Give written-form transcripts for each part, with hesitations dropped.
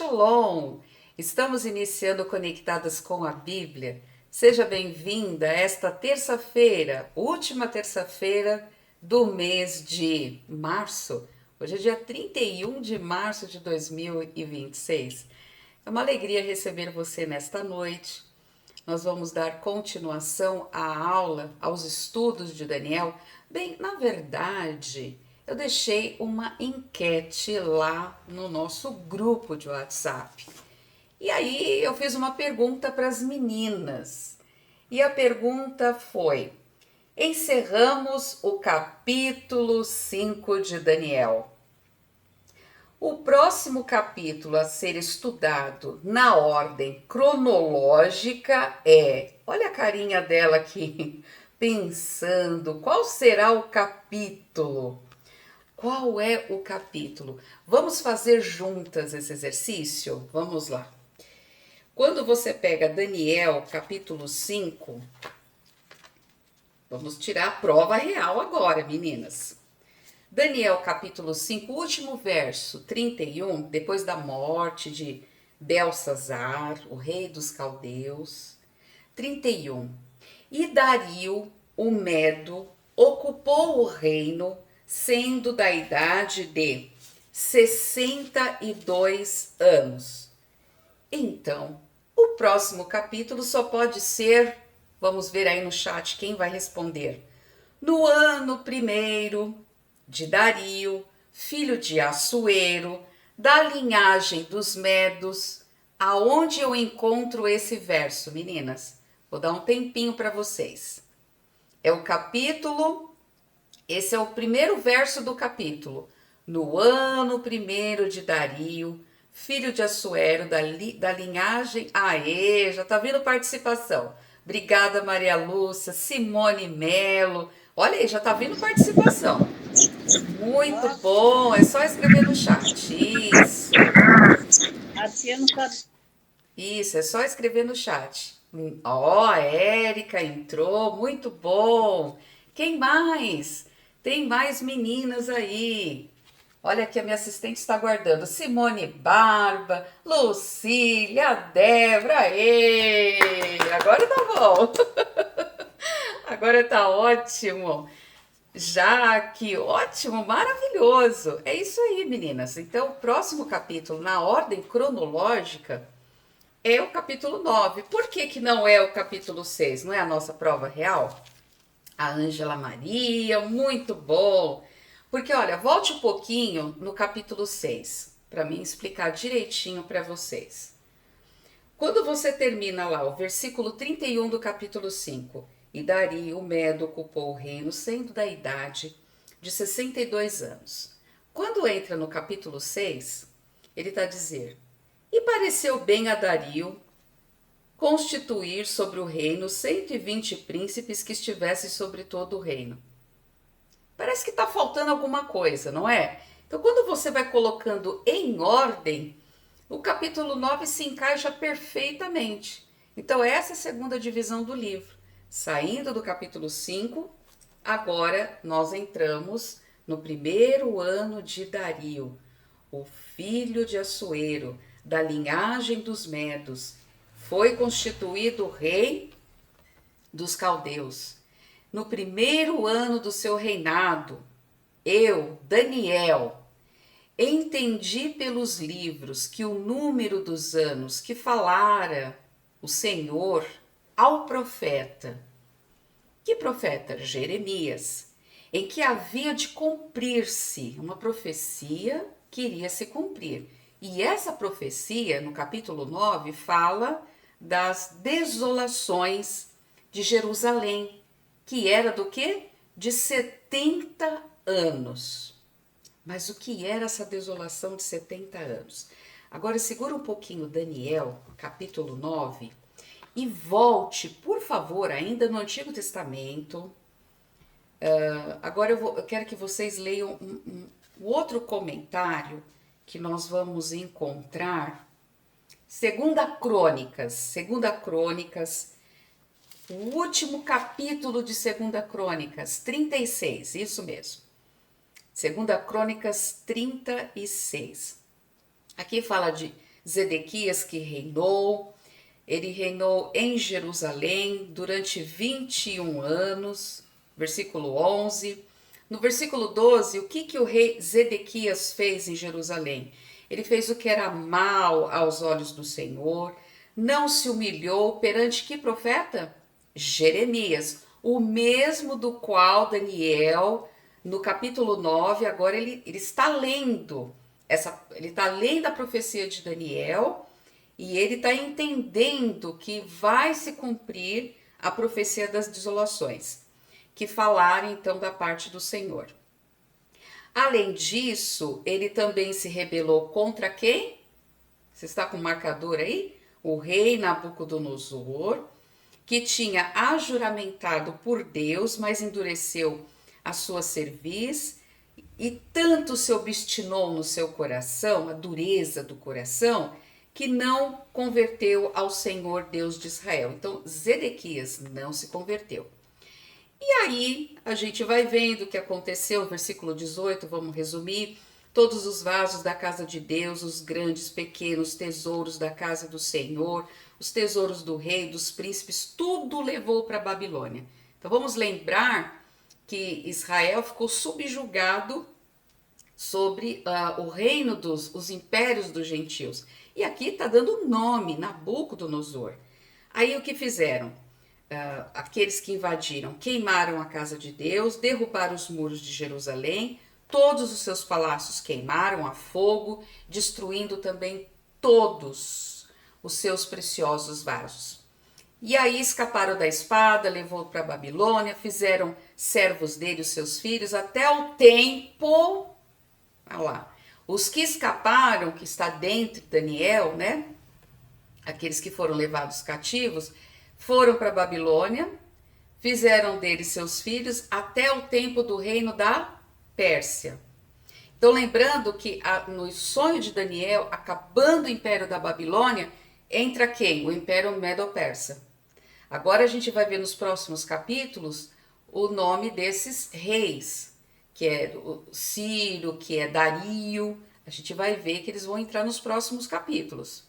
Shalom! Estamos iniciando Conectadas com a Bíblia. Seja bem-vinda a esta terça-feira, última terça-feira do mês de março. Hoje é dia 31 de março de 2026. É uma alegria receber você nesta noite. Nós vamos dar continuação à aula, aos estudos de Daniel. Bem, na verdade, eu deixei uma enquete lá no nosso grupo de WhatsApp. E aí eu fiz uma pergunta para as meninas. E a pergunta foi: encerramos o capítulo 5 de Daniel. O próximo capítulo a ser estudado na ordem cronológica é, olha a carinha dela aqui, pensando, qual será o capítulo? Qual é o capítulo? Vamos fazer juntas esse exercício? Vamos lá. Quando você pega Daniel, capítulo 5, vamos tirar a prova real agora, meninas. Daniel capítulo 5, último verso, 31, depois da morte de Belsazar, o rei dos caldeus. 31. E Dario, o Medo, ocupou o reino, sendo da idade de 62 anos. Então, o próximo capítulo só pode ser, vamos ver aí no chat quem vai responder. No ano primeiro de Dario, filho de Assuero, da linhagem dos Medos. Aonde eu encontro esse verso, meninas? Vou dar um tempinho para vocês. É o capítulo, esse é o primeiro verso do capítulo. No ano primeiro de Dario, filho de Assuero, da linhagem... Aê, já tá vindo participação. Obrigada, Maria Lúcia, Simone Melo. Olha aí, já tá vindo participação. Muito bom, é só escrever no chat. Isso. Isso, é só escrever no chat. Ó, a Érica entrou, muito bom. Quem mais? Tem mais meninas aí. Olha aqui, a minha assistente está aguardando. Simone Barba, Lucília, Débora. Aê! Agora tá bom. Agora tá ótimo. Jaque, ótimo, maravilhoso. É isso aí, meninas. Então, o próximo capítulo, na ordem cronológica, é o capítulo 9. Por que que não é o capítulo 6? Não é a nossa prova real? A Ângela Maria, muito bom. Porque, olha, volte um pouquinho no capítulo 6, para mim explicar direitinho para vocês. Quando você termina lá o versículo 31 do capítulo 5, e Dario, o Medo, ocupou o reino, sendo da idade de 62 anos. Quando entra no capítulo 6, ele está a dizer: e pareceu bem a Dario constituir sobre o reino 120 príncipes que estivessem sobre todo o reino. Parece que está faltando alguma coisa, não é? Então, quando você vai colocando em ordem, o capítulo 9 se encaixa perfeitamente. Então, essa é a segunda divisão do livro. Saindo do capítulo 5, agora nós entramos no primeiro ano de Dario, o filho de Assuero, da linhagem dos Medos. Foi constituído rei dos caldeus. No primeiro ano do seu reinado, eu, Daniel, entendi pelos livros que o número dos anos que falara o Senhor ao profeta, que profeta? Jeremias, em que havia de cumprir-se uma profecia que iria se cumprir. E essa profecia, no capítulo 9, fala das desolações de Jerusalém, que era do quê? De 70 anos. Mas o que era essa desolação de 70 anos? Agora segura um pouquinho Daniel, capítulo 9, e volte, por favor, ainda no Antigo Testamento. Agora eu quero que vocês leiam um outro comentário que nós vamos encontrar. Segunda Crônicas, o último capítulo de Segunda Crônicas, 36, isso mesmo. Segunda Crônicas 36. Aqui fala de Zedequias que reinou. Ele reinou em Jerusalém durante 21 anos, versículo 11. No versículo 12, o que o rei Zedequias fez em Jerusalém? Ele fez o que era mal aos olhos do Senhor, não se humilhou perante que profeta? Jeremias, o mesmo do qual Daniel, no capítulo 9, agora ele está lendo, ele está lendo a profecia de Daniel e ele está entendendo que vai se cumprir a profecia das desolações, que falaram então da parte do Senhor. Além disso, ele também se rebelou contra quem? Você está com o marcador aí? O rei Nabucodonosor, que tinha ajuramentado por Deus, mas endureceu a sua cerviz e tanto se obstinou no seu coração, a dureza do coração, que não converteu ao Senhor Deus de Israel. Então, Zedequias não se converteu. E aí a gente vai vendo o que aconteceu, versículo 18, vamos resumir. Todos os vasos da casa de Deus, os grandes, pequenos, tesouros da casa do Senhor, os tesouros do rei, dos príncipes, tudo levou para a Babilônia. Então vamos lembrar que Israel ficou subjugado sobre o reino os impérios dos gentios. E aqui está dando nome, Nabucodonosor. Aí o que fizeram? Aqueles que invadiram, queimaram a casa de Deus, derrubaram os muros de Jerusalém, todos os seus palácios queimaram a fogo, destruindo também todos os seus preciosos vasos. E aí escaparam da espada, levou para a Babilônia, fizeram servos dele, os seus filhos, até o tempo. Olha lá, os que escaparam, que está dentro de Daniel, né? Aqueles que foram levados cativos, foram para a Babilônia, fizeram deles seus filhos até o tempo do reino da Pérsia. Então, lembrando que no sonho de Daniel, acabando o império da Babilônia, entra quem? O império Medo-Persa. Agora a gente vai ver nos próximos capítulos o nome desses reis, que é o Ciro, que é Dario. A gente vai ver que eles vão entrar nos próximos capítulos.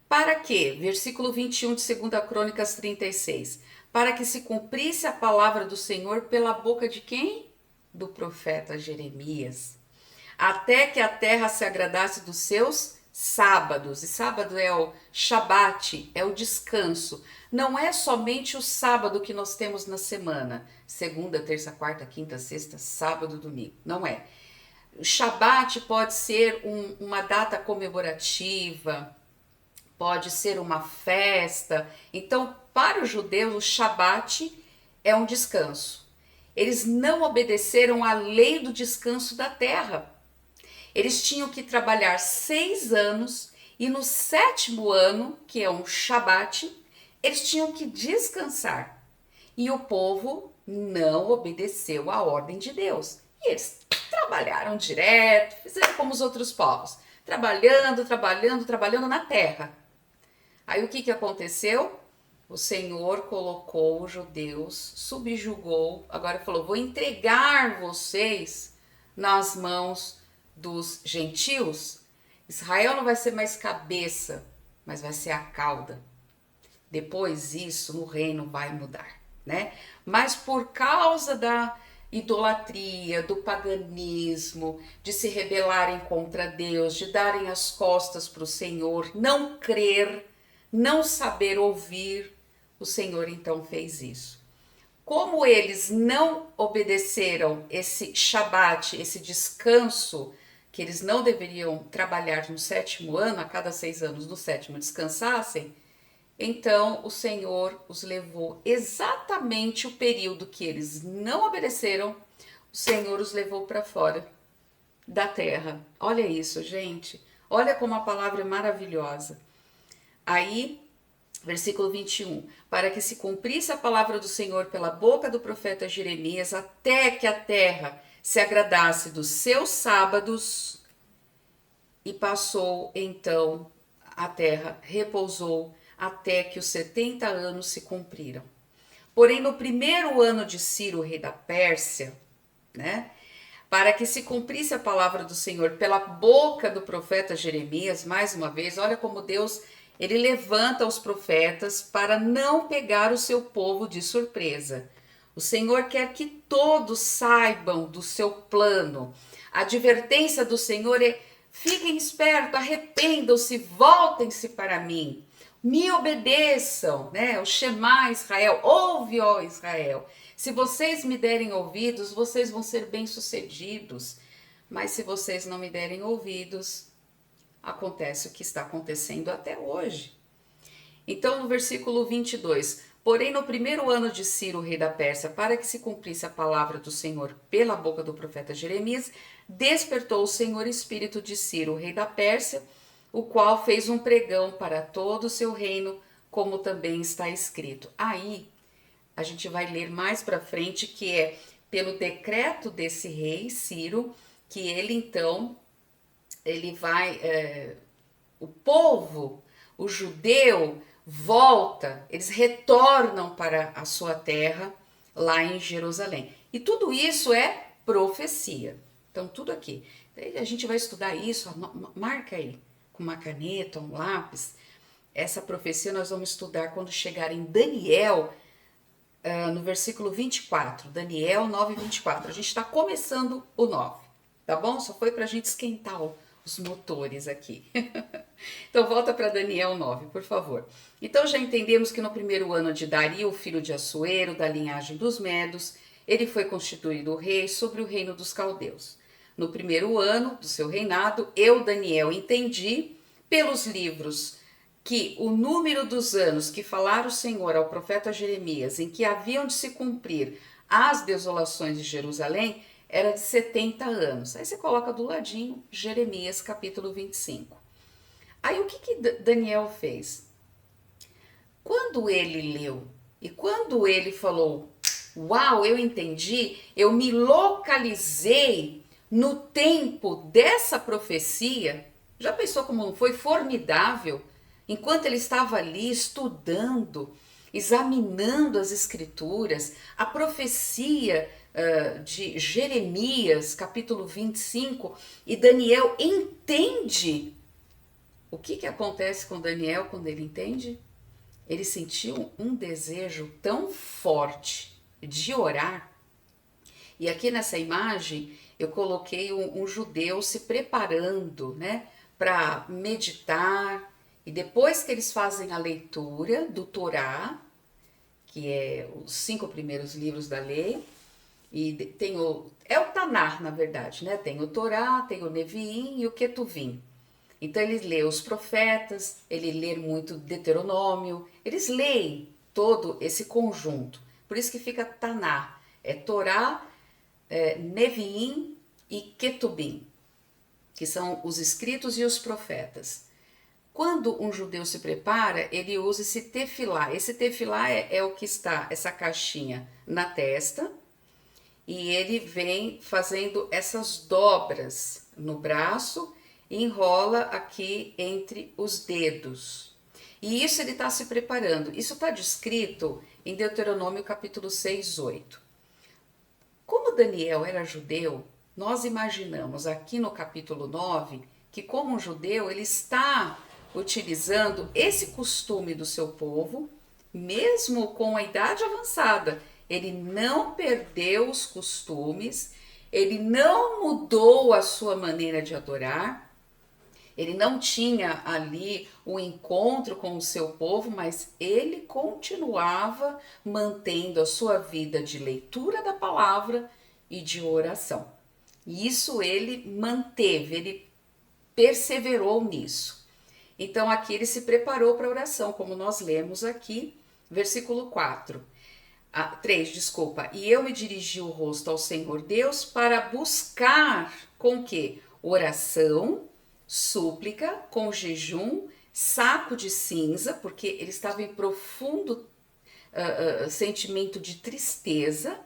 Para quê? Versículo 21 de 2 Crônicas 36. Para que se cumprisse a palavra do Senhor pela boca de quem? Do profeta Jeremias. Até que a terra se agradasse dos seus sábados. E sábado é o Shabat, é o descanso. Não é somente o sábado que nós temos na semana. Segunda, terça, quarta, quinta, sexta, sábado, domingo. Não é. O Shabat pode ser uma data comemorativa, pode ser uma festa. Então, para os judeus, o Shabat é um descanso. Eles não obedeceram à lei do descanso da terra. Eles tinham que trabalhar 6 anos e no 7º ano, que é um Shabat, eles tinham que descansar. E o povo não obedeceu à ordem de Deus. E eles trabalharam direto, fizeram como os outros povos, trabalhando na terra. Aí o que aconteceu? O Senhor colocou os judeus, subjugou, agora falou, vou entregar vocês nas mãos dos gentios. Israel não vai ser mais cabeça, mas vai ser a cauda. Depois isso no reino vai mudar, né? Mas por causa da idolatria, do paganismo, de se rebelarem contra Deus, de darem as costas para o Senhor, não crer, não saber ouvir, o Senhor então fez isso. Como eles não obedeceram esse Shabat, esse descanso, que eles não deveriam trabalhar no 7º ano, a cada 6 anos, no 7º descansassem, então o Senhor os levou exatamente o período que eles não obedeceram, o Senhor os levou para fora da terra. Olha isso, gente. Olha como a palavra é maravilhosa. Aí, versículo 21, para que se cumprisse a palavra do Senhor pela boca do profeta Jeremias, até que a terra se agradasse dos seus sábados, e passou então a terra, repousou, até que os 70 anos se cumpriram. Porém, no 1º ano de Ciro, rei da Pérsia, né, para que se cumprisse a palavra do Senhor pela boca do profeta Jeremias. Mais uma vez, olha como Deus, ele levanta os profetas para não pegar o seu povo de surpresa. O Senhor quer que todos saibam do seu plano. A advertência do Senhor é: fiquem espertos, arrependam-se, voltem-se para mim. Me obedeçam, né? O Shema Israel, ouve, ó Israel. Se vocês me derem ouvidos, vocês vão ser bem-sucedidos. Mas se vocês não me derem ouvidos, acontece o que está acontecendo até hoje. Então, no versículo 22, porém no primeiro ano de Ciro, rei da Pérsia, para que se cumprisse a palavra do Senhor pela boca do profeta Jeremias, despertou o Senhor espírito de Ciro, rei da Pérsia, o qual fez um pregão para todo o seu reino, como também está escrito. Aí, a gente vai ler mais para frente que é pelo decreto desse rei, Ciro, que ele então, ele vai, o povo, o judeu, volta, eles retornam para a sua terra, lá em Jerusalém. E tudo isso é profecia. Então, tudo aqui. A gente vai estudar isso, marca aí, com uma caneta, um lápis. Essa profecia nós vamos estudar quando chegar em Daniel, no versículo 24, Daniel 9, 24. A gente está começando o 9, tá bom? Só foi para a gente esquentar os motores aqui. Então, volta para Daniel 9, por favor. Então, já entendemos que no primeiro ano de Dario, filho de Assuero, da linhagem dos Medos, ele foi constituído rei sobre o reino dos caldeus. No primeiro ano do seu reinado, eu, Daniel, entendi pelos livros que o número dos anos que falara o Senhor ao profeta Jeremias, em que haviam de se cumprir as desolações de Jerusalém, era de 70 anos. Aí você coloca do ladinho Jeremias capítulo 25. Aí o que Daniel fez? Quando ele leu e quando ele falou, uau, eu entendi, eu me localizei no tempo dessa profecia, já pensou como foi formidável? Enquanto ele estava ali estudando, examinando as escrituras, a profecia de Jeremias, capítulo 25, e Daniel entende. O que acontece com Daniel quando ele entende? Ele sentiu um desejo tão forte de orar. E aqui nessa imagem eu coloquei um judeu se preparando, né, para meditar. E depois que eles fazem a leitura do Torá, que é os 5 primeiros livros da lei, e tem o Tanar, na verdade, né? Tem o Torá, tem o Neviim e o Ketuvim. Então ele lê os profetas, ele lê muito Deuteronômio, eles leem todo esse conjunto. Por isso que fica Tanar, é Torá, Neviim e Ketubim, que são os escritos e os profetas. Quando um judeu se prepara, ele usa esse tefilá. Esse tefilá é o que está, essa caixinha na testa, e ele vem fazendo essas dobras no braço e enrola aqui entre os dedos. E isso ele está se preparando. Isso está descrito em Deuteronômio capítulo 6, 8. Como Daniel era judeu, nós imaginamos aqui no capítulo 9 que, como um judeu, ele está utilizando esse costume do seu povo, mesmo com a idade avançada. Ele não perdeu os costumes, ele não mudou a sua maneira de adorar, ele não tinha ali o encontro com o seu povo, mas ele continuava mantendo a sua vida de leitura da palavra e de oração. E isso ele manteve, ele perseverou nisso. Então aqui ele se preparou para a oração, como nós lemos aqui, versículo 3, desculpa. E eu me dirigi o rosto ao Senhor Deus para buscar com que? Oração, súplica, com jejum, saco de cinza, porque ele estava em profundo sentimento de tristeza,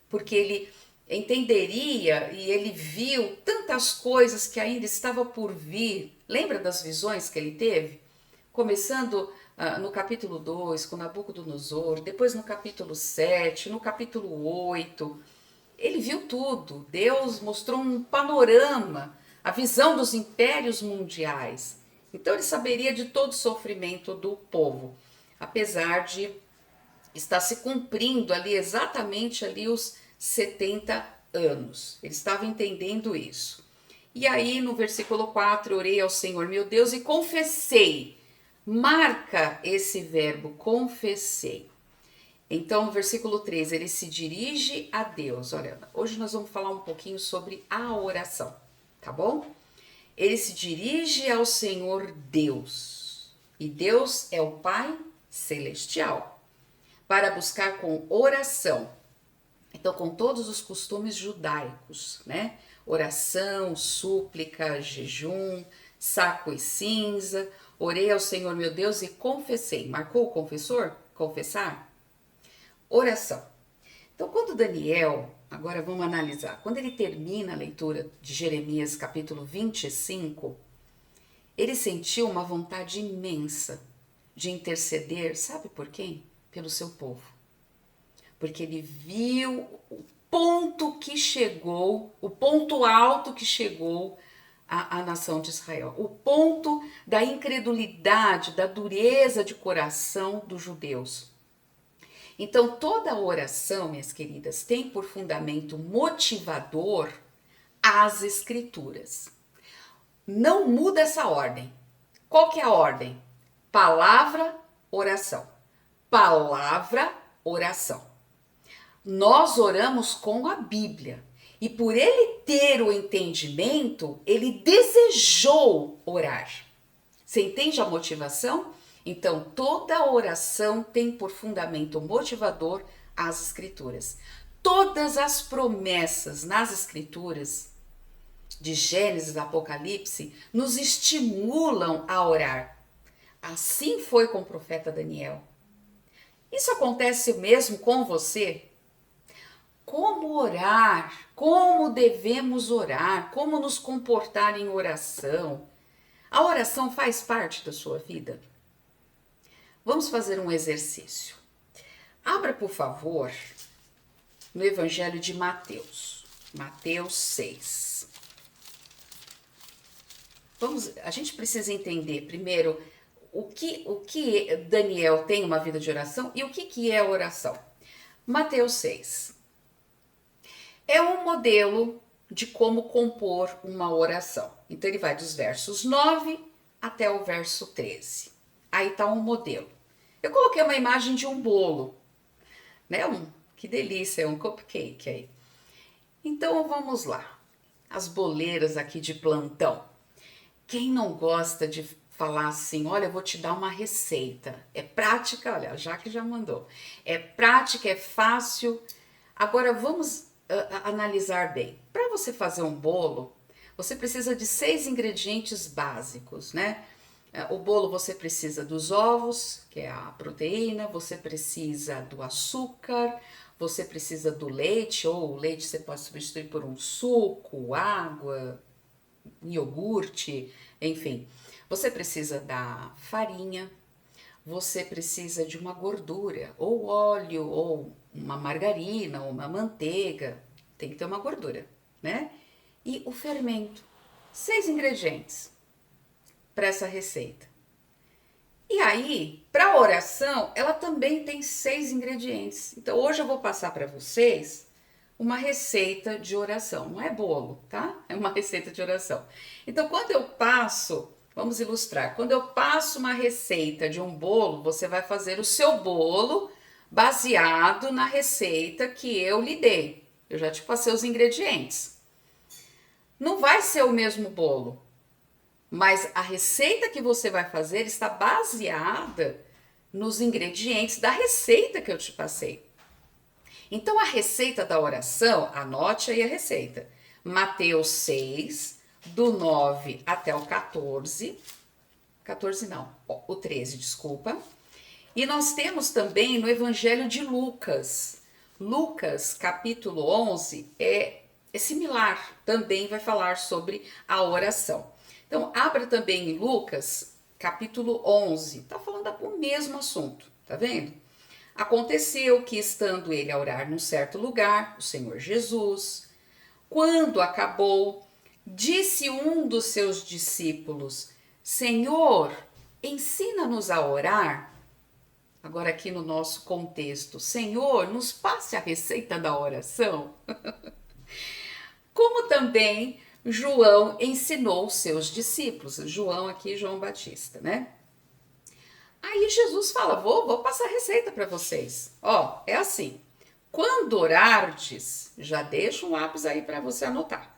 porque ele entenderia e ele viu tantas coisas que ainda estava por vir. Lembra das visões que ele teve? Começando no capítulo 2, com Nabucodonosor, depois no capítulo 7, no capítulo 8. Ele viu tudo. Deus mostrou um panorama, a visão dos impérios mundiais. Então ele saberia de todo o sofrimento do povo, apesar de estar se cumprindo ali exatamente ali os 70 anos. Ele estava entendendo isso. E aí no versículo 4, orei ao Senhor meu Deus e confessei. Marca esse verbo, confessei. Então, no versículo 3, ele se dirige a Deus. Olha, hoje nós vamos falar um pouquinho sobre a oração, tá bom? Ele se dirige ao Senhor Deus. E Deus é o Pai Celestial. Para buscar com oração. Então, com todos os costumes judaicos, né? Oração, súplica, jejum, saco e cinza. Orei ao Senhor meu Deus e confessei. Marcou o confessor? Confessar? Oração. Então, quando Daniel, agora vamos analisar, quando ele termina a leitura de Jeremias capítulo 25, ele sentiu uma vontade imensa de interceder, sabe por quem? Pelo seu povo. Porque ele viu o ponto que chegou, o ponto alto que chegou a nação de Israel, o ponto da incredulidade, da dureza de coração dos judeus. Então, toda oração, minhas queridas, tem por fundamento motivador as escrituras. Não muda essa ordem. Qual que é a ordem? Palavra, oração. Palavra, oração. Nós oramos com a Bíblia. E por ele ter o entendimento, ele desejou orar. Você entende a motivação? Então, toda oração tem por fundamento motivador as Escrituras. Todas as promessas nas Escrituras, de Gênesis, Apocalipse, nos estimulam a orar. Assim foi com o profeta Daniel. Isso acontece mesmo com você? Como orar? Como devemos orar? Como nos comportar em oração? A oração faz parte da sua vida? Vamos fazer um exercício. Abra, por favor, no Evangelho de Mateus. Mateus 6. A gente precisa entender primeiro o que Daniel tem uma vida de oração e o que é oração. Mateus 6. É um modelo de como compor uma oração. Então ele vai dos versos 9 até o verso 13. Aí está um modelo. Eu coloquei uma imagem de um bolo, né? Que delícia, um cupcake aí. Então vamos lá. As boleiras aqui de plantão. Quem não gosta de falar assim, olha, eu vou te dar uma receita. É prática, olha, a Jaque já mandou. É prática, é fácil. Agora vamos analisar bem. Para você fazer um bolo, você precisa de 6 ingredientes básicos, né? O bolo você precisa dos ovos, que é a proteína, você precisa do açúcar, você precisa do leite, ou o leite você pode substituir por um suco, água, iogurte, enfim. Você precisa da farinha, você precisa de uma gordura, ou óleo, ou uma margarina, ou uma manteiga, tem que ter uma gordura, né? E o fermento, 6 ingredientes para essa receita. E aí, para a oração, ela também tem 6 ingredientes. Então, hoje eu vou passar para vocês uma receita de oração. Não é bolo, tá? É uma receita de oração. Então, quando eu passo, vamos ilustrar. Quando eu passo uma receita de um bolo, você vai fazer o seu bolo baseado na receita que eu lhe dei. Eu já te passei os ingredientes. Não vai ser o mesmo bolo, mas a receita que você vai fazer está baseada nos ingredientes da receita que eu te passei. Então, a receita da oração, anote aí a receita. Mateus 6, do 9 até o 14. 14 não, o 13, desculpa. E nós temos também no Evangelho de Lucas. Lucas, capítulo 11, é similar, também vai falar sobre a oração. Então, abra também em Lucas, capítulo 11, tá falando do mesmo assunto, tá vendo? Aconteceu que, estando ele a orar num certo lugar, o Senhor Jesus, quando acabou, disse um dos seus discípulos: Senhor, ensina-nos a orar. Agora, aqui no nosso contexto, Senhor, nos passe a receita da oração. Como também João ensinou os seus discípulos. João aqui, João Batista, né? Aí Jesus fala, vou passar a receita para vocês. Ó, é assim, quando orardes, já deixa um lápis aí para você anotar.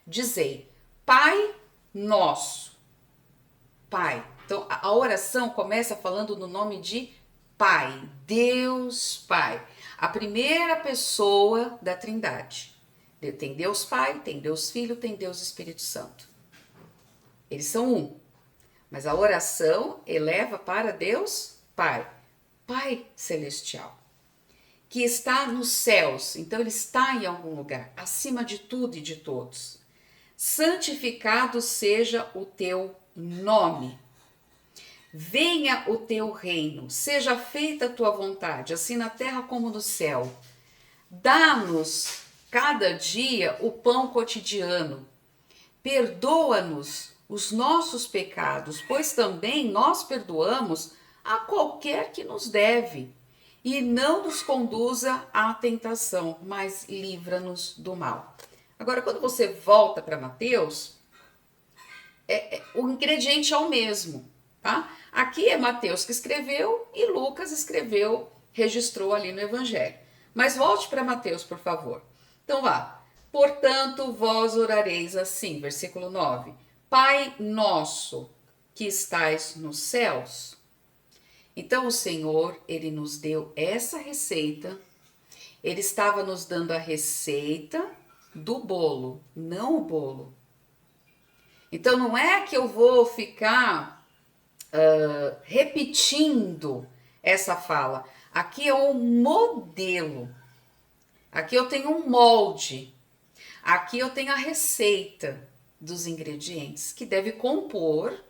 Dizei, Pai Nosso. Pai. Então, a oração começa falando no nome de Pai, Deus Pai. A primeira pessoa da Trindade. Tem Deus Pai, tem Deus Filho, tem Deus Espírito Santo. Eles são um. Mas a oração eleva para Deus Pai, Pai Celestial, que está nos céus. Então ele está em algum lugar, acima de tudo e de todos. Santificado seja o teu nome. Venha o teu reino, seja feita a tua vontade, assim na terra como no céu. Dá-nos cada dia o pão cotidiano. Perdoa-nos os nossos pecados, pois também nós perdoamos a qualquer que nos deve. E não nos conduza à tentação, mas livra-nos do mal. Agora, quando você volta para Mateus, o ingrediente é o mesmo, tá? Aqui é Mateus que escreveu e Lucas escreveu, registrou ali no Evangelho. Mas volte para Mateus, por favor. Então vá. Portanto, vós orareis assim, versículo 9. Pai nosso que estais nos céus. Então o Senhor, ele nos deu essa receita. Ele estava nos dando a receita do bolo, não o bolo. Então não é que eu vou ficar repetindo essa fala. Aqui é um modelo. Aqui eu tenho um molde. Aqui eu tenho a receita dos ingredientes que deve compor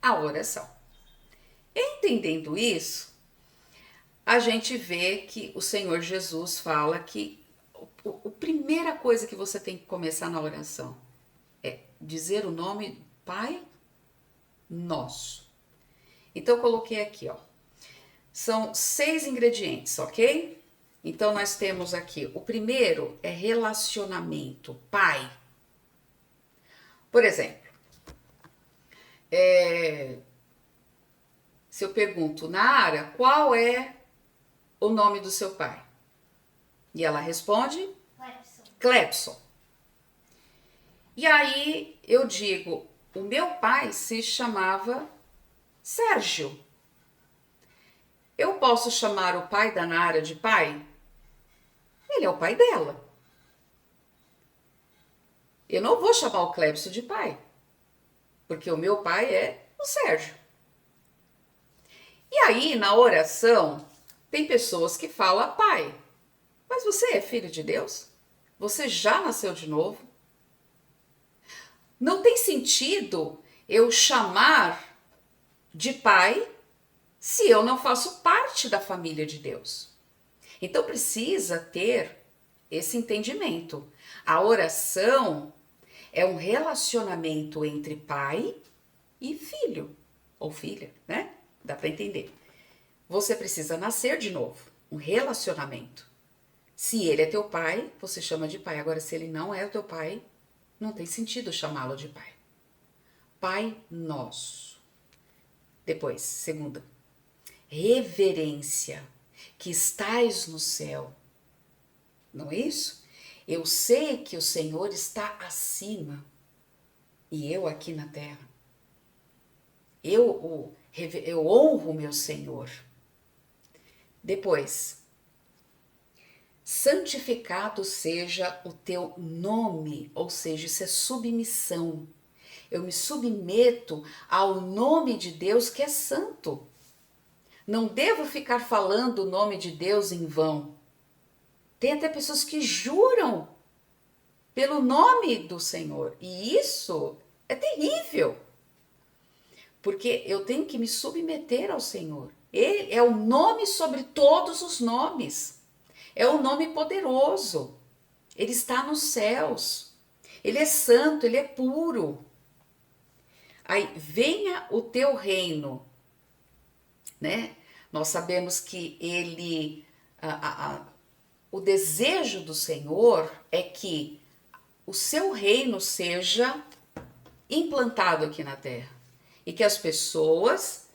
a oração. Entendendo isso, a gente vê que o Senhor Jesus fala que a primeira coisa que você tem que começar na oração é dizer o nome Pai Nosso. Então eu coloquei aqui, ó. São 6 ingredientes, ok? Então nós temos aqui, o primeiro é relacionamento, pai. Por exemplo, se eu pergunto, Nara, qual é o nome do seu pai? E ela responde? Clepson. Clepson. E aí eu digo, o meu pai se chamava Sérgio. Eu posso chamar o pai da Nara de pai? Ele é o pai dela. Eu não vou chamar o Clepson de pai, porque o meu pai é o Sérgio. E aí, na oração, tem pessoas que falam pai, mas você é filho de Deus? Você já nasceu de novo? Não tem sentido eu chamar de pai se eu não faço parte da família de Deus. Então precisa ter esse entendimento. A oração é um relacionamento entre pai e filho, ou filha, né? Dá para entender. Você precisa nascer de novo, um relacionamento. Se ele é teu pai, você chama de pai. Agora, se ele não é o teu pai, não tem sentido chamá-lo de pai. Pai nosso. Depois, segunda, reverência, que estais no céu. Não é isso? Eu sei que o Senhor está acima e eu aqui na terra. Eu honro o meu Senhor. Depois, santificado seja o teu nome, ou seja, isso é submissão. Eu me submeto ao nome de Deus que é santo. Não devo ficar falando o nome de Deus em vão. Tem até pessoas que juram pelo nome do Senhor. E isso é terrível. Porque eu tenho que me submeter ao Senhor. Ele é o nome sobre todos os nomes. É o nome poderoso. Ele está nos céus. Ele é santo, ele é puro. Aí, venha o teu reino, né? Nós sabemos que o desejo do Senhor é que o seu reino seja implantado aqui na terra e que as pessoas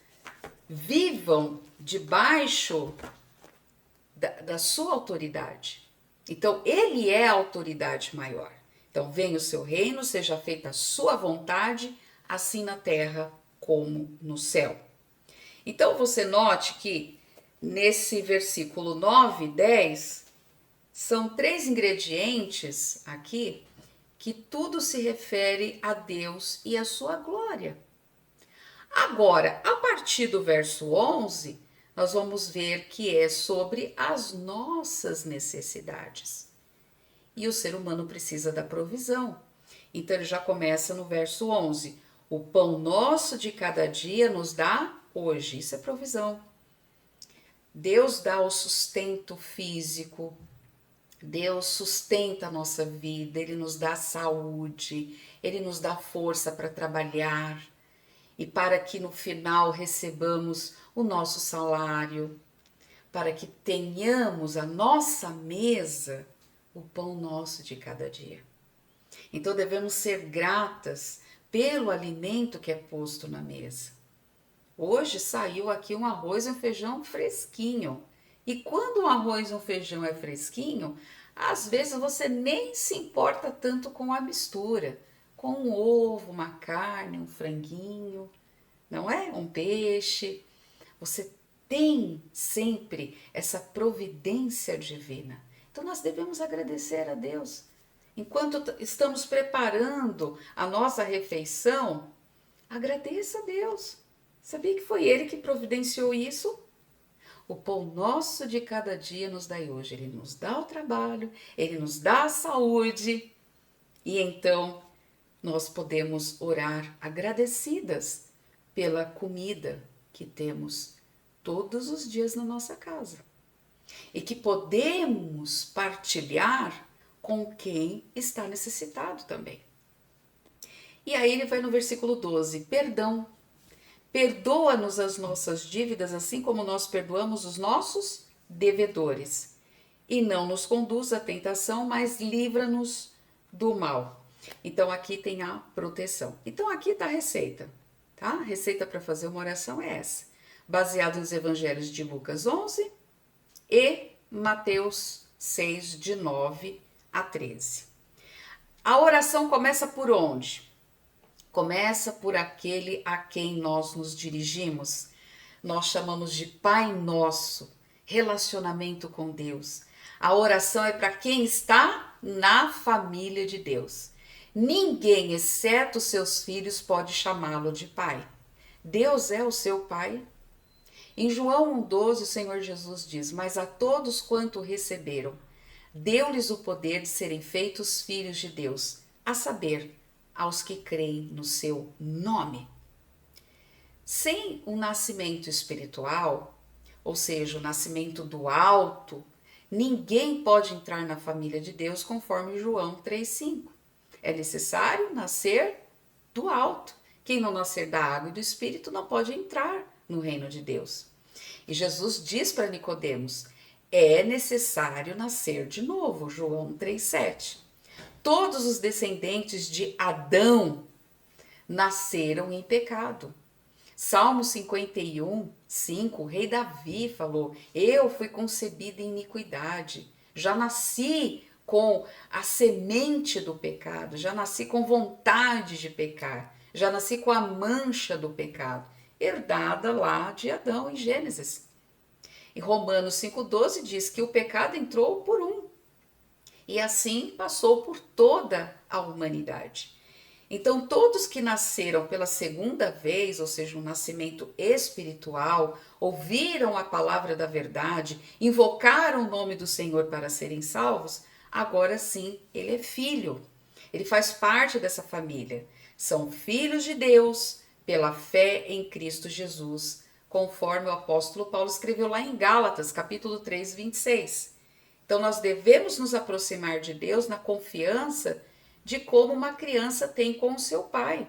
vivam debaixo da sua autoridade. Então, ele é a autoridade maior. Então, venha o seu reino, seja feita a sua vontade, assim na terra como no céu. Então, você note que nesse versículo 9 e 10, são 3 ingredientes aqui que tudo se refere a Deus e a sua glória. Agora, a partir do verso 11, nós vamos ver que é sobre as nossas necessidades. E o ser humano precisa da provisão. Então, ele já começa no verso 11. O pão nosso de cada dia nos dá hoje. Isso é provisão. Deus dá o sustento físico. Deus sustenta a nossa vida. Ele nos dá saúde. Ele nos dá força para trabalhar. E para que no final recebamos o nosso salário. Para que tenhamos a nossa mesa o pão nosso de cada dia. Então devemos ser gratas pelo alimento que é posto na mesa. Hoje saiu aqui um arroz e um feijão fresquinho. E quando um arroz e um feijão é fresquinho, às vezes você nem se importa tanto com a mistura. Com um ovo, uma carne, um franguinho, não é? Um peixe. Você tem sempre essa providência divina. Então nós devemos agradecer a Deus. Enquanto estamos preparando a nossa refeição, agradeça a Deus. Sabia que foi Ele que providenciou isso? O pão nosso de cada dia nos dai hoje. Ele nos dá o trabalho, Ele nos dá a saúde. E então nós podemos orar agradecidas pela comida que temos todos os dias na nossa casa. E que podemos partilhar com quem está necessitado também. E aí ele vai no versículo 12, perdão. Perdoa-nos as nossas dívidas, assim como nós perdoamos os nossos devedores. E não nos conduz à tentação, mas livra-nos do mal. Então aqui tem a proteção. Então aqui está a receita, tá? A receita para fazer uma oração é essa. Baseado nos evangelhos de Lucas 11 e Mateus 6, de 9 a 13. A oração começa por onde? Começa por aquele a quem nós nos dirigimos. Nós chamamos de Pai Nosso, relacionamento com Deus. A oração é para quem está na família de Deus. Ninguém, exceto seus filhos, pode chamá-lo de pai. Deus é o seu pai. Em João 1,12, o Senhor Jesus diz, mas a todos quanto receberam, deu-lhes o poder de serem feitos filhos de Deus, a saber, aos que creem no seu nome. Sem um nascimento espiritual, ou seja, o nascimento do alto, ninguém pode entrar na família de Deus conforme João 3,5. É necessário nascer do alto. Quem não nascer da água e do Espírito não pode entrar no reino de Deus. E Jesus diz para Nicodemos, é necessário nascer de novo, João 3,7. Todos os descendentes de Adão nasceram em pecado. Salmo 51, 5, o rei Davi falou, eu fui concebido em iniquidade, já nasci com a semente do pecado, já nasci com vontade de pecar, já nasci com a mancha do pecado, herdada lá de Adão em Gênesis. E Romanos 5,12 diz que o pecado entrou por um, e assim passou por toda a humanidade. Então, todos que nasceram pela segunda vez, ou seja, um nascimento espiritual, ouviram a palavra da verdade, invocaram o nome do Senhor para serem salvos, agora sim, ele é filho. Ele faz parte dessa família. São filhos de Deus pela fé em Cristo Jesus, conforme o apóstolo Paulo escreveu lá em Gálatas, capítulo 3, 26. Então, nós devemos nos aproximar de Deus na confiança de como uma criança tem com o seu pai.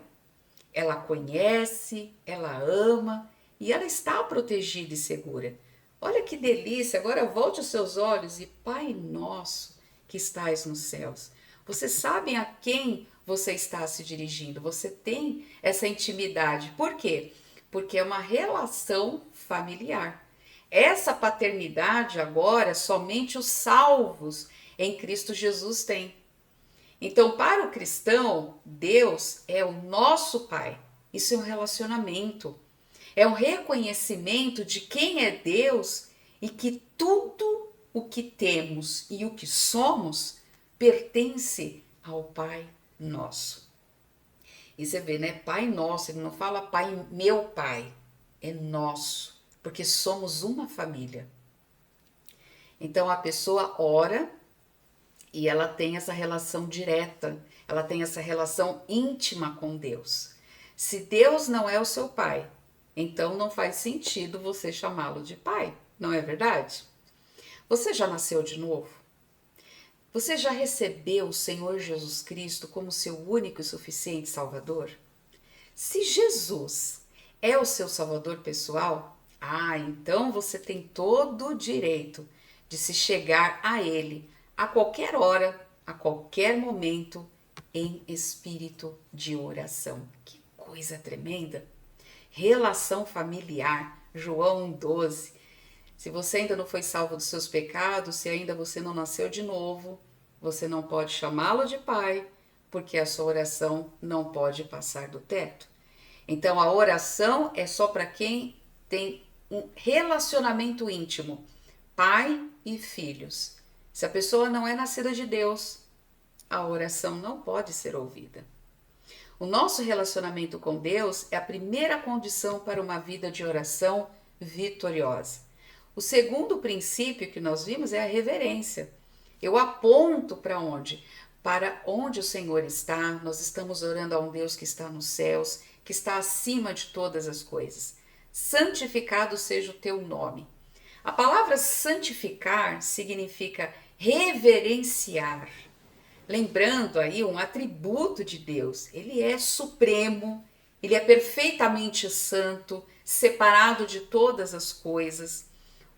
Ela conhece, ela ama e ela está protegida e segura. Olha que delícia! Agora volte os seus olhos e Pai nosso que estais nos céus. Vocês sabem a quem você está se dirigindo. Você tem essa intimidade. Por quê? Porque é uma relação familiar. Essa paternidade agora somente os salvos em Cristo Jesus têm. Então, para o cristão, Deus é o nosso Pai. Isso é um relacionamento. É um reconhecimento de quem é Deus e que tudo o que temos e o que somos pertence ao Pai nosso. E você vê, né? Pai nosso, ele não fala Pai, meu Pai, é nosso, porque somos uma família. Então a pessoa ora e ela tem essa relação direta, ela tem essa relação íntima com Deus. Se Deus não é o seu pai, então não faz sentido você chamá-lo de pai, não é verdade? Você já nasceu de novo? Você já recebeu o Senhor Jesus Cristo como seu único e suficiente Salvador? Se Jesus é o seu Salvador pessoal, então você tem todo o direito de se chegar a Ele a qualquer hora, a qualquer momento, em espírito de oração. Que coisa tremenda! Relação familiar, João 1,12. Se você ainda não foi salvo dos seus pecados, se ainda você não nasceu de novo, você não pode chamá-lo de pai, porque a sua oração não pode passar do teto. Então a oração é só para quem tem um relacionamento íntimo, pai e filhos. Se a pessoa não é nascida de Deus, a oração não pode ser ouvida. O nosso relacionamento com Deus é a primeira condição para uma vida de oração vitoriosa. O segundo princípio que nós vimos é a reverência. Eu aponto para onde? Para onde o Senhor está. Nós estamos orando a um Deus que está nos céus, que está acima de todas as coisas. Santificado seja o teu nome. A palavra santificar significa reverenciar. Lembrando aí um atributo de Deus, ele é supremo, ele é perfeitamente santo, separado de todas as coisas.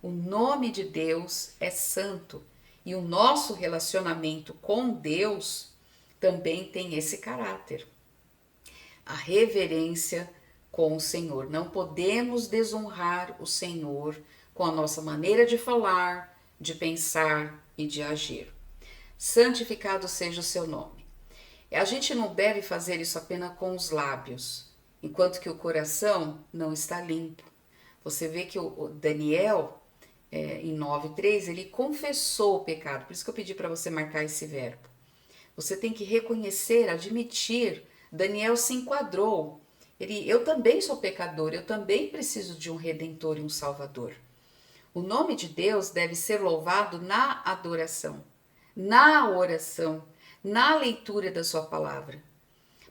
O nome de Deus é santo e o nosso relacionamento com Deus também tem esse caráter. A reverência com o Senhor. Não podemos desonrar o Senhor com a nossa maneira de falar, de pensar e de agir. Santificado seja o seu nome. A gente não deve fazer isso apenas com os lábios, enquanto que o coração não está limpo. Você vê que o Daniel, em 9:3, ele confessou o pecado. Por isso que eu pedi para você marcar esse verbo. Você tem que reconhecer, admitir. Daniel se enquadrou. Eu também sou pecador, eu também preciso de um redentor e um salvador. O nome de Deus deve ser louvado na adoração, na oração, na leitura da sua palavra.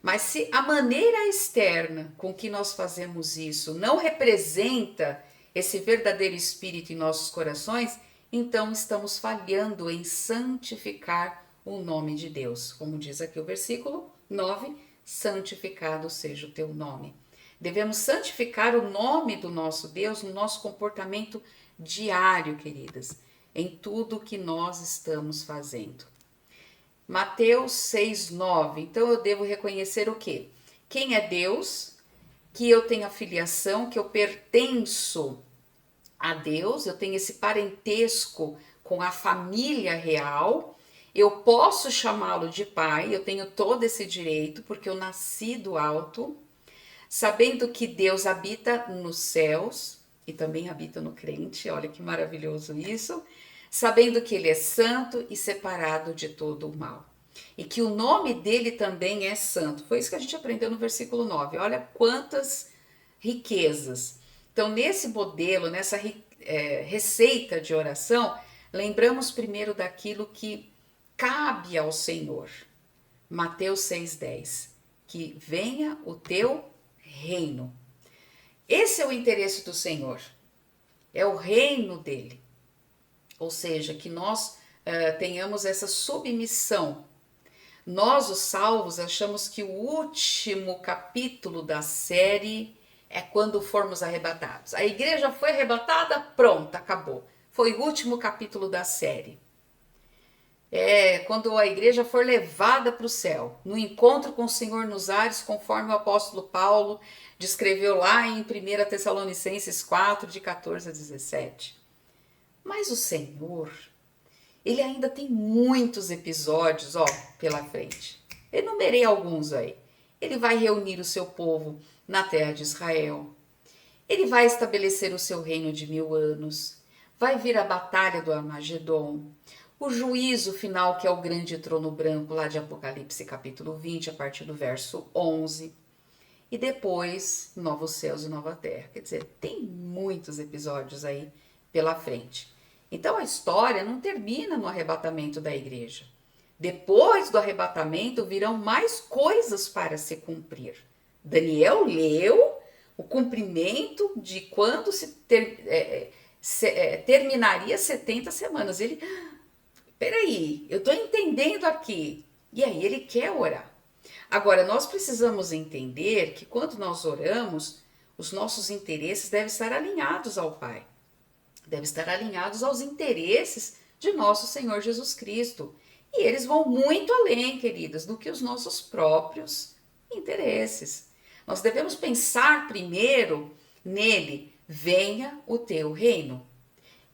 Mas se a maneira externa com que nós fazemos isso não representa esse verdadeiro espírito em nossos corações, então estamos falhando em santificar o nome de Deus. Como diz aqui o versículo 9, santificado seja o teu nome. Devemos santificar o nome do nosso Deus no nosso comportamento diário, queridas, em tudo que nós estamos fazendo. Mateus 6:9. Então eu devo reconhecer o quê? Quem é Deus, que eu tenho a filiação, que eu pertenço a Deus, eu tenho esse parentesco com a família real, eu posso chamá-lo de pai, eu tenho todo esse direito, porque eu nasci do alto, sabendo que Deus habita nos céus e também habita no crente, olha que maravilhoso isso, sabendo que ele é santo e separado de todo o mal. E que o nome dele também é santo. Foi isso que a gente aprendeu no versículo 9. Olha quantas riquezas. Então, nesse modelo, nessa receita de oração, lembramos primeiro daquilo que cabe ao Senhor. Mateus 6:10. Que venha o teu reino. Esse é o interesse do Senhor, é o reino dele. Ou seja, que nós tenhamos essa submissão. Nós, os salvos, achamos que o último capítulo da série é quando formos arrebatados. A igreja foi arrebatada, pronto, acabou. Foi o último capítulo da série. É quando a igreja for levada para o céu, no encontro com o Senhor nos ares, conforme o apóstolo Paulo descreveu lá em 1 Tessalonicenses 4, de 14 a 17. Mas o Senhor, ele ainda tem muitos episódios, pela frente. Enumerei alguns aí. Ele vai reunir o seu povo na terra de Israel. Ele vai estabelecer o seu reino de 1000 anos. Vai vir a batalha do Armagedon. O juízo final, que é o grande trono branco, lá de Apocalipse capítulo 20, a partir do verso 11. E depois, novos céus e nova terra. Quer dizer, tem muitos episódios aí pela frente. Então a história não termina no arrebatamento da igreja. Depois do arrebatamento virão mais coisas para se cumprir. Daniel leu o cumprimento de quando terminaria 70 semanas. Ele, peraí, eu estou entendendo aqui. E aí ele quer orar. Agora, nós precisamos entender que quando nós oramos, os nossos interesses devem estar alinhados ao Pai. Devem estar alinhados aos interesses de nosso Senhor Jesus Cristo. E eles vão muito além, queridas, do que os nossos próprios interesses. Nós devemos pensar primeiro nele, venha o teu reino.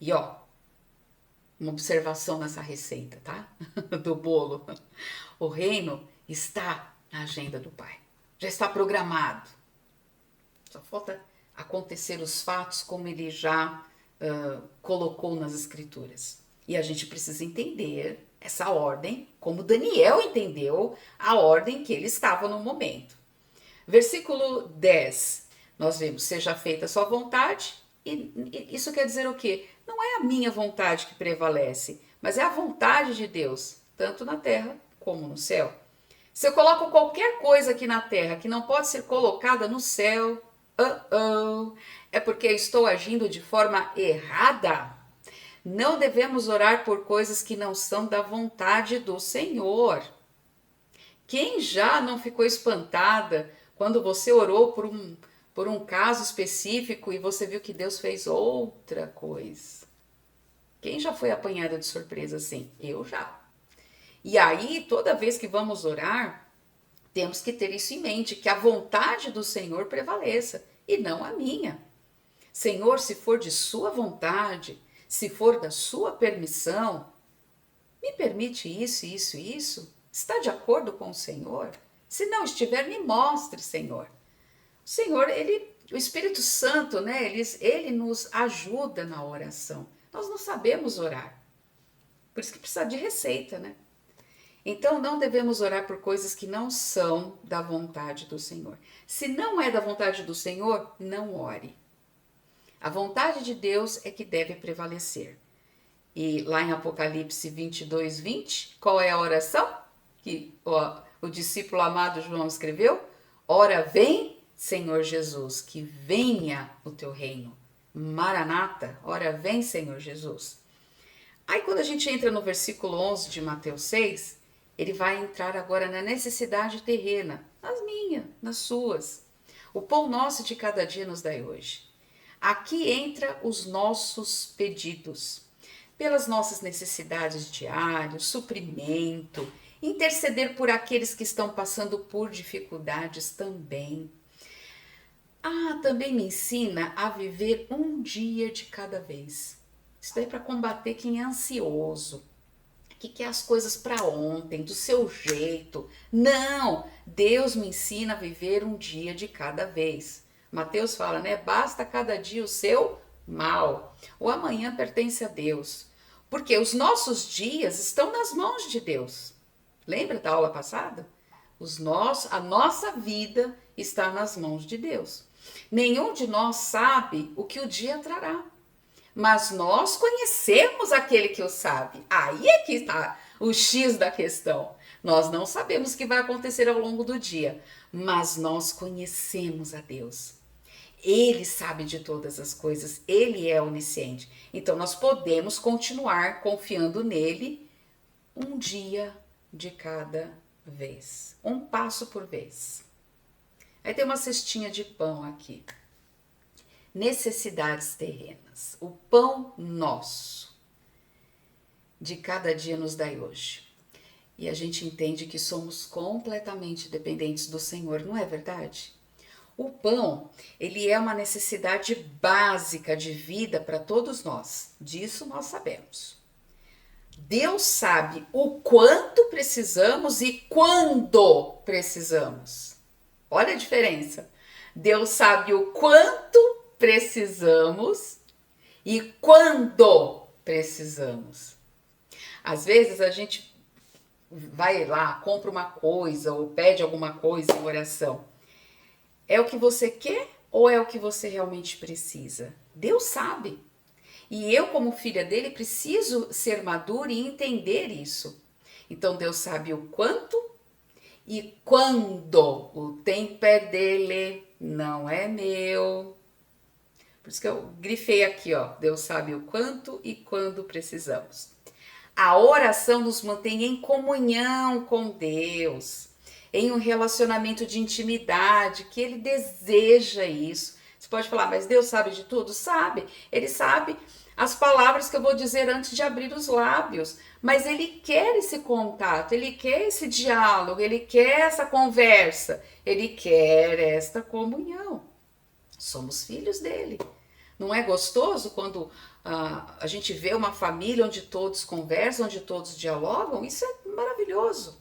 E uma observação nessa receita, tá? Do bolo. O reino está na agenda do Pai. Já está programado. Só falta acontecer os fatos como ele já colocou nas Escrituras. E a gente precisa entender essa ordem, como Daniel entendeu a ordem que ele estava no momento. Versículo 10, nós vemos, seja feita a sua vontade, e isso quer dizer o quê? Não é a minha vontade que prevalece, mas é a vontade de Deus, tanto na terra como no céu. Se eu coloco qualquer coisa aqui na terra que não pode ser colocada no céu, é porque eu estou agindo de forma errada. Não devemos orar por coisas que não são da vontade do Senhor. Quem já não ficou espantada quando você orou por um caso específico e você viu que Deus fez outra coisa? Quem já foi apanhada de surpresa assim? Eu já. E aí, toda vez que vamos orar, temos que ter isso em mente, que a vontade do Senhor prevaleça e não a minha. Senhor, se for de sua vontade, se for da sua permissão, me permite isso, isso, isso? Está de acordo com o Senhor? Se não estiver, me mostre, Senhor. O Senhor, o Espírito Santo, né, ele nos ajuda na oração. Nós não sabemos orar. Por isso que precisa de receita, né? Então, não devemos orar por coisas que não são da vontade do Senhor. Se não é da vontade do Senhor, não ore. A vontade de Deus é que deve prevalecer. E lá em Apocalipse 22, 20, qual é a oração que o discípulo amado João escreveu? Ora, vem, Senhor Jesus, que venha o teu reino. Maranata, ora, vem, Senhor Jesus. Aí, quando a gente entra no versículo 11 de Mateus 6, ele vai entrar agora na necessidade terrena, nas minhas, nas suas. O pão nosso de cada dia nos dai hoje. Aqui entra os nossos pedidos, pelas nossas necessidades diárias, suprimento, interceder por aqueles que estão passando por dificuldades também. Também me ensina a viver um dia de cada vez. Isso daí é para combater quem é ansioso, que quer as coisas para ontem, do seu jeito. Não, Deus me ensina a viver um dia de cada vez. Mateus fala, né? Basta cada dia o seu mal. O amanhã pertence a Deus. Porque os nossos dias estão nas mãos de Deus. Lembra da aula passada? A nossa vida está nas mãos de Deus. Nenhum de nós sabe o que o dia trará. Mas nós conhecemos aquele que o sabe. Aí é que está o X da questão. Nós não sabemos o que vai acontecer ao longo do dia, mas nós conhecemos a Deus. Ele sabe de todas as coisas, ele é onisciente. Então nós podemos continuar confiando nele um dia de cada vez, um passo por vez. Aí tem uma cestinha de pão aqui. Necessidades terrenas. O pão nosso de cada dia nos dai hoje. E a gente entende que somos completamente dependentes do Senhor, não é verdade? O pão, ele é uma necessidade básica de vida para todos nós. Disso nós sabemos. Deus sabe o quanto precisamos e quando precisamos. Olha a diferença. Deus sabe o quanto precisamos e quando precisamos. Às vezes a gente vai lá, compra uma coisa ou pede alguma coisa em oração. É o que você quer ou é o que você realmente precisa? Deus sabe. E eu, como filha dele, preciso ser madura e entender isso. Então Deus sabe o quanto e quando. O tempo é dele, não é meu. Por isso que eu grifei aqui, ó. Deus sabe o quanto e quando precisamos. A oração nos mantém em comunhão com Deus, em um relacionamento de intimidade, que Ele deseja isso. Você pode falar, mas Deus sabe de tudo? Sabe. Ele sabe as palavras que eu vou dizer antes de abrir os lábios, mas Ele quer esse contato, Ele quer esse diálogo, Ele quer essa conversa, Ele quer esta comunhão. Somos filhos dele. Não é gostoso quando a gente vê uma família onde todos conversam, onde todos dialogam? Isso é maravilhoso.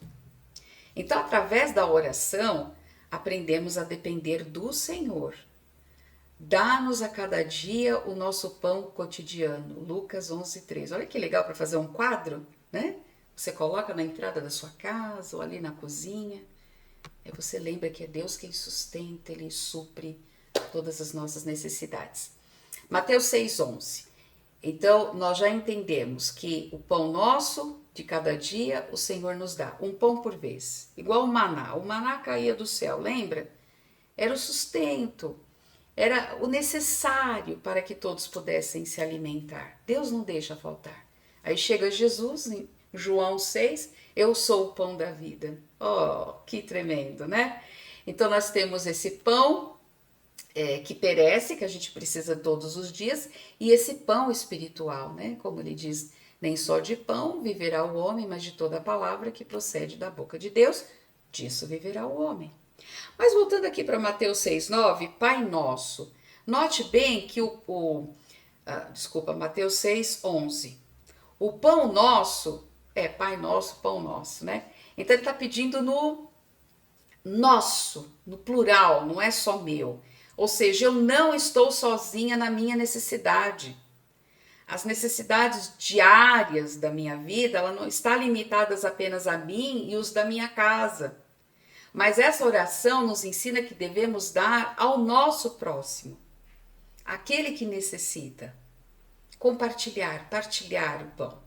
Então, através da oração, aprendemos a depender do Senhor. Dá-nos a cada dia o nosso pão cotidiano. Lucas 11:3. Olha que legal para fazer um quadro, né? Você coloca na entrada da sua casa ou ali na cozinha. Aí você lembra que é Deus quem sustenta, Ele supre todas as nossas necessidades. Mateus 6:11. Então, nós já entendemos que o pão nosso de cada dia o Senhor nos dá, um pão por vez, igual o maná. O maná caía do céu, lembra? Era o sustento, era o necessário para que todos pudessem se alimentar. Deus não deixa faltar. Aí chega Jesus em João 6, eu sou o pão da vida. Oh, que tremendo, né? Então nós temos esse pão que perece, que a gente precisa todos os dias, e esse pão espiritual, né? Como ele diz, nem só de pão viverá o homem, mas de toda a palavra que procede da boca de Deus, disso viverá o homem. Mas voltando aqui para Mateus 6:9, Pai Nosso. Note bem que Mateus 6:11. O pão nosso é Pai Nosso, pão nosso, né? Então ele está pedindo no nosso, no plural, não é só meu. Ou seja, eu não estou sozinha na minha necessidade. As necessidades diárias da minha vida, ela não está limitadas apenas a mim e os da minha casa. Mas essa oração nos ensina que devemos dar ao nosso próximo, aquele que necessita. Compartilhar, partilhar o pão.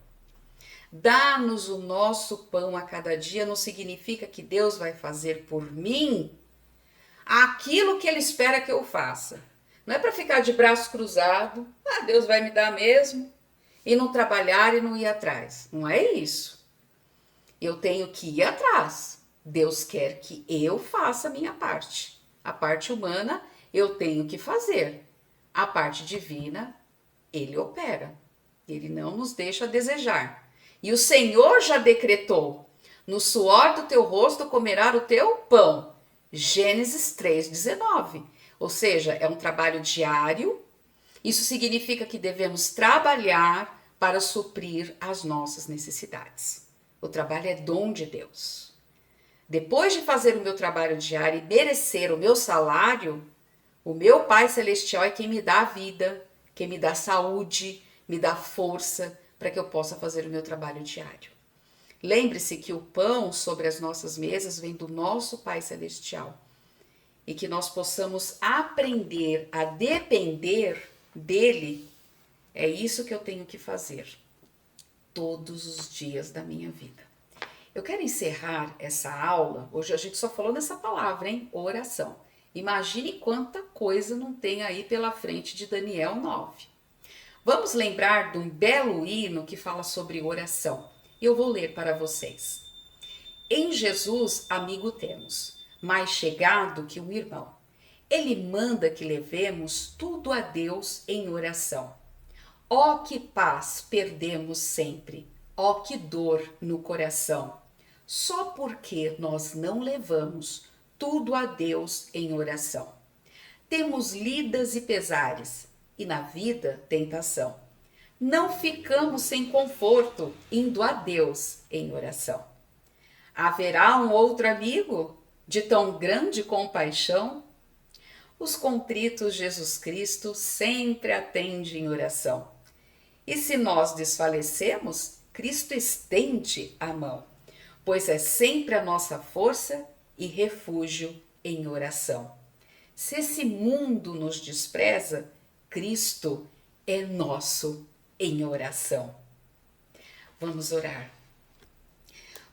Dá-nos o nosso pão a cada dia não significa que Deus vai fazer por mim aquilo que Ele espera que eu faça. Não é para ficar de braço cruzado, Deus vai me dar mesmo, e não trabalhar e não ir atrás. Não é isso. Eu tenho que ir atrás. Deus quer que eu faça a minha parte. A parte humana eu tenho que fazer. A parte divina, Ele opera. Ele não nos deixa a desejar. E o Senhor já decretou: no suor do teu rosto comerás o teu pão. Gênesis 3:19. Ou seja, é um trabalho diário. Isso significa que devemos trabalhar para suprir as nossas necessidades. O trabalho é dom de Deus. Depois de fazer o meu trabalho diário e merecer o meu salário, o meu Pai Celestial é quem me dá a vida, quem me dá saúde, me dá força para que eu possa fazer o meu trabalho diário. Lembre-se que o pão sobre as nossas mesas vem do nosso Pai Celestial e que nós possamos aprender a depender dele. É isso que eu tenho que fazer todos os dias da minha vida. Eu quero encerrar essa aula. Hoje a gente só falou nessa palavra, hein? Oração. Imagine quanta coisa não tem aí pela frente de Daniel 9. Vamos lembrar de um belo hino que fala sobre oração. Eu vou ler para vocês. Em Jesus, amigo temos, mais chegado que um irmão. Ele manda que levemos tudo a Deus em oração. Ó que paz perdemos sempre, ó que dor no coração. Só porque nós não levamos tudo a Deus em oração. Temos lidas e pesares, e na vida tentação. Não ficamos sem conforto, indo a Deus em oração. Haverá um outro amigo de tão grande compaixão? Os contritos Jesus Cristo sempre atende em oração. E se nós desfalecemos, Cristo estende a mão, pois é sempre a nossa força e refúgio em oração. Se esse mundo nos despreza, Cristo é nosso em oração. Vamos orar.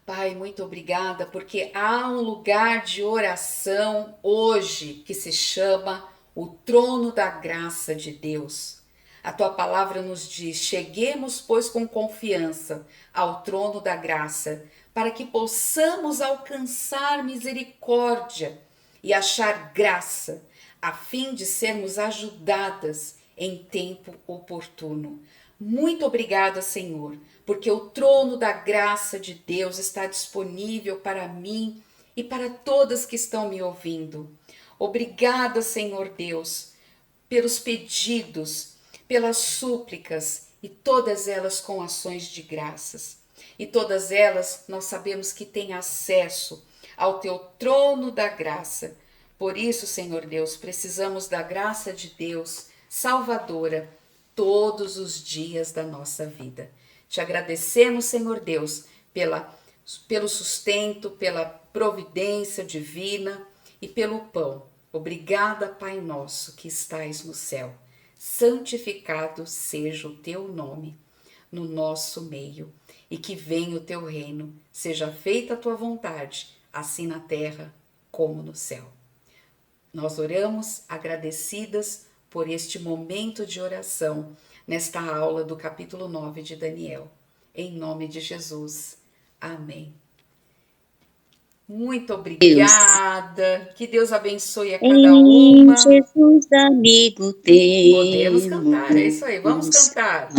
Pai, muito obrigada, porque há um lugar de oração hoje que se chama o trono da graça de Deus. A tua palavra nos diz: cheguemos, pois, com confiança ao trono da graça, para que possamos alcançar misericórdia e achar graça, a fim de sermos ajudadas em tempo oportuno. Muito obrigada, Senhor, porque o trono da graça de Deus está disponível para mim e para todas que estão me ouvindo. Obrigada, Senhor Deus, pelos pedidos, pelas súplicas e todas elas com ações de graças. E todas elas nós sabemos que têm acesso ao teu trono da graça. Por isso, Senhor Deus, precisamos da graça de Deus salvadora todos os dias da nossa vida. Te agradecemos, Senhor Deus, pelo sustento, pela providência divina e pelo pão. Obrigada, Pai nosso que estais no céu. Santificado seja o teu nome no nosso meio, e que venha o teu reino, seja feita a tua vontade, assim na terra como no céu. Nós oramos agradecidas por este momento de oração, nesta aula do capítulo 9 de Daniel. Em nome de Jesus. Amém. Muito obrigada. Que Deus abençoe a cada uma. Jesus, amigo temos. Podemos cantar, é isso aí. Vamos cantar.